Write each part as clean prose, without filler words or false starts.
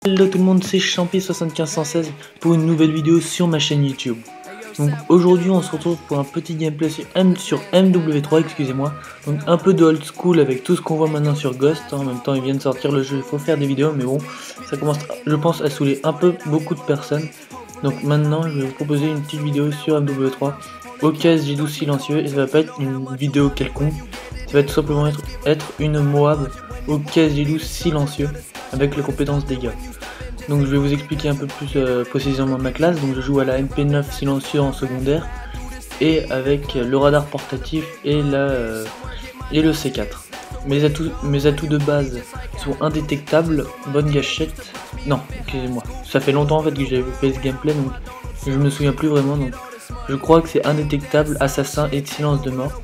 Hello tout le monde, c'est Champi75116 pour une nouvelle vidéo sur ma chaîne YouTube. Donc aujourd'hui on se retrouve pour un petit gameplay sur MW3, excusez-moi. Donc un peu de old school avec tout ce qu'on voit maintenant sur Ghost. En même temps il vient de sortir le jeu, il faut faire des vidéos, mais bon, ça commence je pense à saouler un peu beaucoup de personnes. Donc maintenant je vais vous proposer une petite vidéo sur MW3 au cas G12 silencieux, et ça va pas être une vidéo quelconque, ça va tout simplement être une Moab au cas G12 silencieux avec les compétences dégâts. Donc je vais vous expliquer un peu plus précisément ma classe. Donc je joue à la MP9 silencieux en secondaire et avec le radar portatif et le C4. Mes atouts de base sont indétectables, bonne gâchette. Non, excusez-moi, ça fait longtemps en fait que j'avais fait ce gameplay, donc je me souviens plus vraiment. Donc je crois que c'est indétectable, assassin et silence de mort.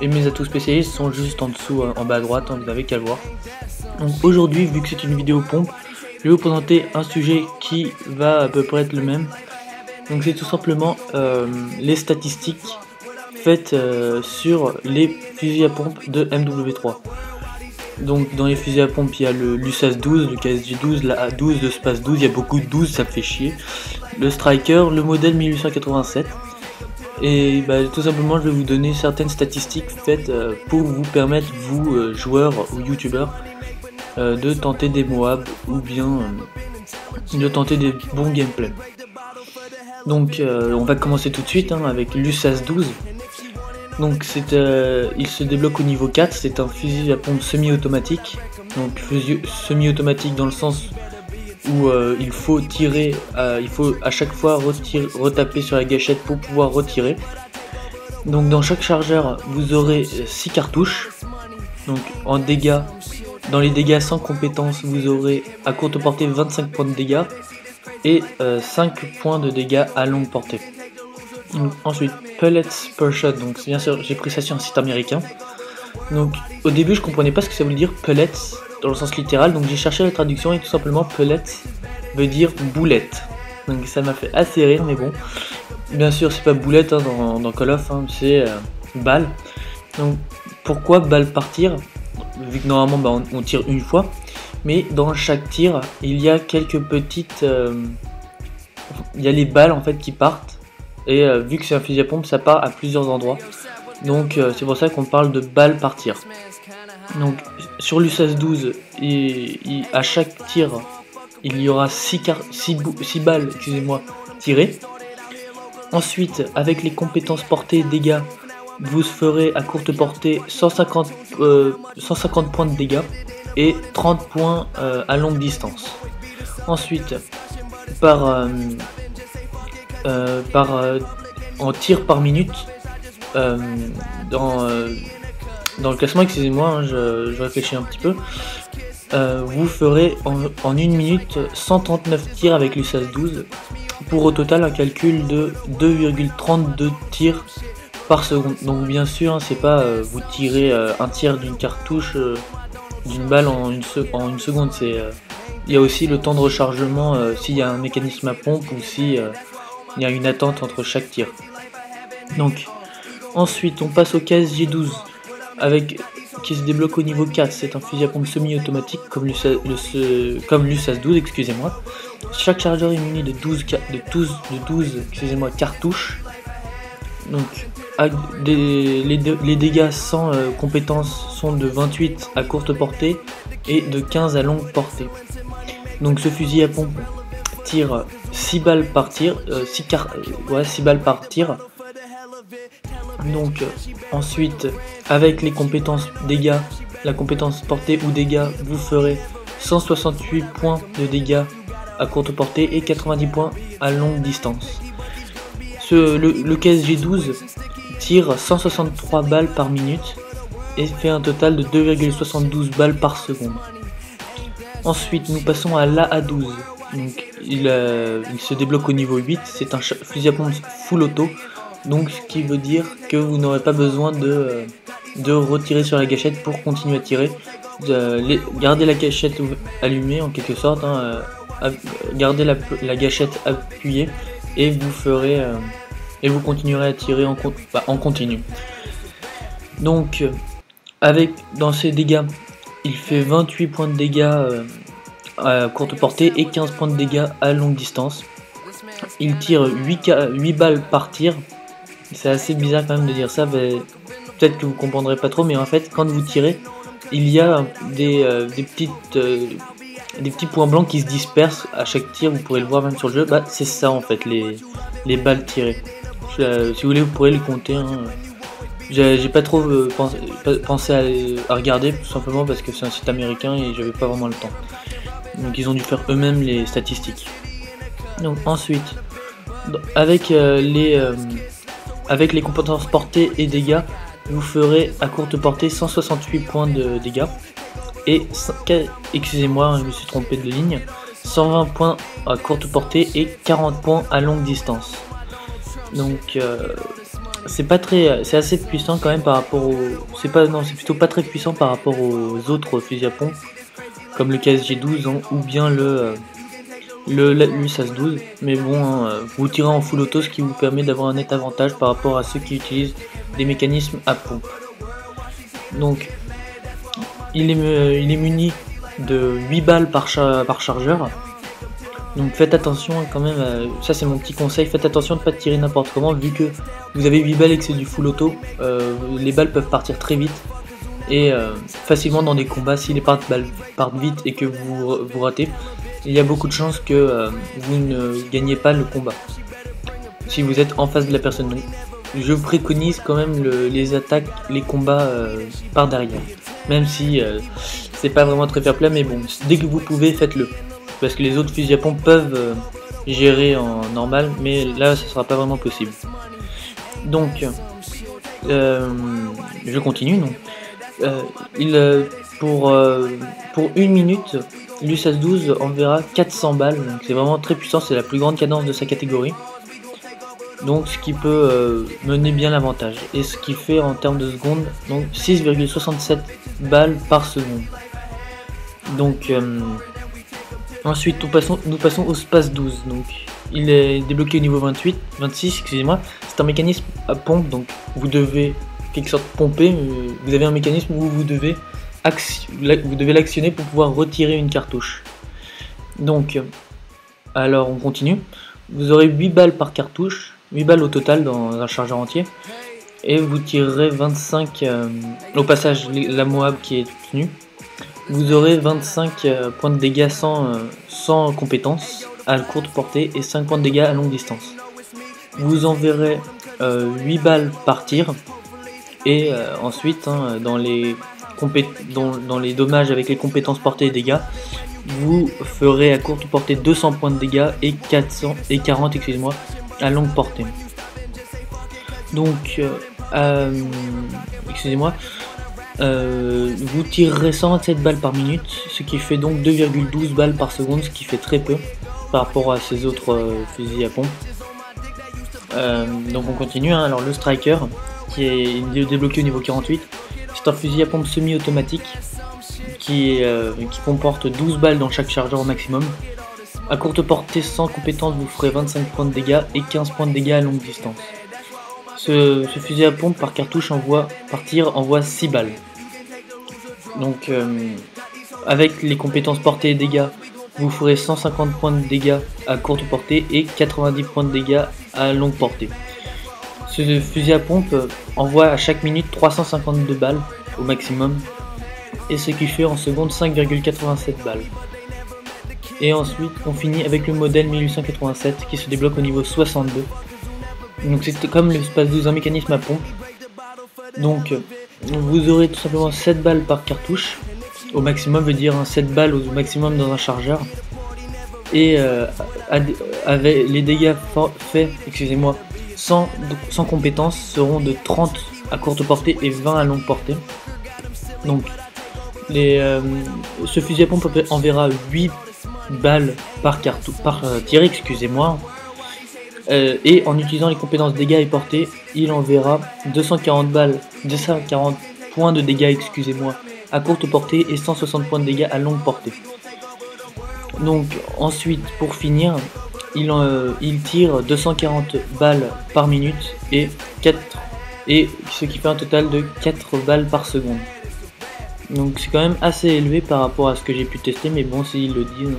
Et mes atouts spécialistes sont juste en dessous, en bas à droite, vous n'avez qu'à le voir. Donc aujourd'hui, vu que c'est une vidéo pompe, je vais vous présenter un sujet qui va à peu près être le même. Donc c'est tout simplement les statistiques faites sur les fusils à pompe de MW3. Donc dans les fusils à pompe il y a le l'USAS 12, le KSG12, la A12, le SPAS 12, il y a beaucoup de 12, ça me fait chier. Le Striker, le modèle 1887. Et bah, tout simplement je vais vous donner certaines statistiques faites pour vous permettre, vous joueurs ou youtubeurs, de tenter des Moab ou bien de tenter des bons gameplays. Donc on va commencer tout de suite avec l'USAS 12. Donc il se débloque au niveau 4, c'est un fusil à pompe semi-automatique. Donc fusil semi-automatique dans le sens où il faut tirer, il faut à chaque fois retaper sur la gâchette pour pouvoir retirer. Donc dans chaque chargeur vous aurez 6 cartouches. Donc en dégâts, dans les dégâts sans compétence vous aurez à courte portée 25 points de dégâts et 5 points de dégâts à longue portée. Donc, ensuite pellets per shot, donc bien sûr j'ai pris ça sur un site américain. Donc au début je comprenais pas ce que ça voulait dire pellets dans le sens littéral, donc j'ai cherché la traduction et tout simplement pellets veut dire boulette. Donc ça m'a fait assez rire, mais bon, bien sûr c'est pas boulette dans Call of, c'est balle. Donc pourquoi balle par tir, vu que normalement on tire une fois, mais dans chaque tir il y a quelques petites il y a les balles en fait qui partent, et vu que c'est un fusil à pompe ça part à plusieurs endroits, donc c'est pour ça qu'on parle de balles par tir. Donc sur l'USAS 12 à chaque tir il y aura 6 balles tirées. Ensuite avec les compétences portée dégâts vous ferez à courte portée 150 points de dégâts et 30 points à longue distance. Ensuite en tir par minute, dans le classement, excusez-moi, je réfléchis un petit peu, vous ferez en 1 minute 139 tirs avec l'USAS 12 pour au total un calcul de 2,32 tirs par seconde. Donc bien sûr c'est pas vous tirez un tiers d'une cartouche d'une balle en une seconde, il y a aussi le temps de rechargement s'il y a un mécanisme à pompe ou si il y a une attente entre chaque tir. Donc ensuite on passe au KSG12 qui se débloque au niveau 4, c'est un fusil à pompe semi-automatique comme l'USAS 12, excusez-moi. Chaque chargeur est muni de 12 cartouches. Donc les dégâts sans compétence sont de 28 à courte portée et de 15 à longue portée. Donc ce fusil à pompe tire 6 balles par tir, 6 balles par tir. Donc ensuite avec les compétences dégâts, la compétence portée ou dégâts, vous ferez 168 points de dégâts à courte portée et 90 points à longue distance. Le KSG12 tire 163 balles par minute et fait un total de 2,72 balles par seconde. Ensuite nous passons à l'AA12. Donc il se débloque au niveau 8, c'est un fusil à pompe full auto, donc ce qui veut dire que vous n'aurez pas besoin de retirer sur la gâchette pour continuer à tirer. Gardez la gâchette allumée en quelque sorte, gardez la gâchette appuyée et vous ferez et vous continuerez à tirer en continu. Donc dans ces dégâts il fait 28 points de dégâts à courte portée et 15 points de dégâts à longue distance. Il tire 8 balles par tir. C'est assez bizarre quand même de dire ça, peut-être que vous comprendrez pas trop, mais en fait quand vous tirez, il y a des petits points blancs qui se dispersent à chaque tir. Vous pourrez le voir même sur le jeu. Bah, c'est ça en fait les balles tirées. Si vous voulez, vous pourrez les compter, hein. J'ai pas trop pensé à regarder, tout simplement parce que c'est un site américain et j'avais pas vraiment le temps. Donc ils ont dû faire eux-mêmes les statistiques. Donc ensuite, avec les compétences portée et dégâts, vous ferez à courte portée 168 points de dégâts et excusez-moi, je me suis trompé de ligne, 120 points à courte portée et 40 points à longue distance. Donc c'est assez puissant quand même par rapport c'est plutôt pas très puissant par rapport aux autres fusils à pompe comme le KSG-12 hein, ou bien le SAS-12, mais bon, hein, vous tirez en full auto, ce qui vous permet d'avoir un net avantage par rapport à ceux qui utilisent des mécanismes à pompe. Donc il est muni de 8 balles par chargeur. Donc faites attention quand même, ça c'est mon petit conseil, faites attention de ne pas tirer n'importe comment, vu que vous avez 8 balles et que c'est du full auto, les balles peuvent partir très vite et facilement dans des combats. Si les balles partent vite et que vous ratez, il y a beaucoup de chances que vous ne gagnez pas le combat si vous êtes en face de la personne. Donc, je préconise quand même les attaques, les combats par derrière, même si c'est pas vraiment très fair play, mais bon, dès que vous pouvez, faites-le. Parce que les autres fusils à pompe peuvent gérer en normal, mais là ce sera pas vraiment possible. Donc je continue. Donc pour 1 minute, l'USAS-12 enverra 400 balles, donc c'est vraiment très puissant, c'est la plus grande cadence de sa catégorie. Donc ce qui peut mener bien l'avantage. Et ce qui fait en termes de secondes, donc 6,67 balles par seconde. Donc ensuite nous passons au SAS-12. Donc il est débloqué au niveau 26, excusez-moi. C'est un mécanisme à pompe, donc vous devez quelque sorte pomper. Vous avez un mécanisme où vous devez l'actionner pour pouvoir retirer une cartouche. Donc alors on continue. Vous aurez 8 balles par cartouche, 8 balles au total dans un chargeur entier. Et vous tirerez 25 au passage la Moab qui est tenue. Vous aurez 25 points de dégâts sans compétence à courte portée et 5 points de dégâts à longue distance. Vous enverrez 8 balles par tir et ensuite hein, dans les dommages avec les compétences portée et dégâts, vous ferez à courte portée 200 points de dégâts et 40 excusez-moi, à longue portée. Donc excusez-moi. Vous tirerez 127 balles par minute, ce qui fait donc 2,12 balles par seconde, ce qui fait très peu par rapport à ces autres fusils à pompe. Donc on continue, hein. Alors le Striker, qui est débloqué au niveau 48, c'est un fusil à pompe semi-automatique qui comporte 12 balles dans chaque chargeur au maximum. À courte portée sans compétence, vous ferez 25 points de dégâts et 15 points de dégâts à longue distance. Ce fusil à pompe par cartouche par tir envoie 6 balles. Donc avec les compétences portée et dégâts, vous ferez 150 points de dégâts à courte portée et 90 points de dégâts à longue portée. Ce fusil à pompe envoie à chaque minute 352 balles au maximum, et ce qui fait en seconde 5,87 balles. Et ensuite on finit avec le modèle 1887 qui se débloque au niveau 62. Donc c'est comme le SAS-12, un mécanisme à pompe. Donc vous aurez tout simplement 7 balles par cartouche au maximum, veut dire 7 balles au maximum dans un chargeur. Et avec les dégâts faits, excusez-moi, sans compétence seront de 30 à courte portée et 20 à longue portée. Donc ce fusil à pompe enverra 8 balles par tir, excusez-moi. Et en utilisant les compétences dégâts et portée, il enverra 240 points de dégâts, excusez-moi, à courte portée et 160 points de dégâts à longue portée. Donc ensuite, pour finir, il tire 240 balles par minute et ce qui fait un total de 4 balles par seconde. Donc c'est quand même assez élevé par rapport à ce que j'ai pu tester, mais bon, s'ils le disent.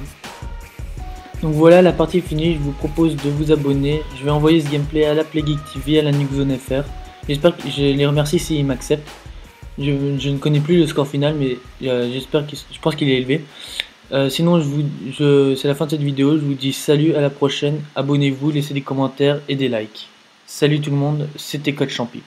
Donc voilà, la partie est finie, je vous propose de vous abonner. Je vais envoyer ce gameplay à la Playgeek TV, à la Nukzone FR. J'espère que je les remercie s'ils m'acceptent. Je ne connais plus le score final, mais je pense qu'il est élevé. Sinon, c'est la fin de cette vidéo. Je vous dis salut, à la prochaine. Abonnez-vous, laissez des commentaires et des likes. Salut tout le monde, c'était Code Champi.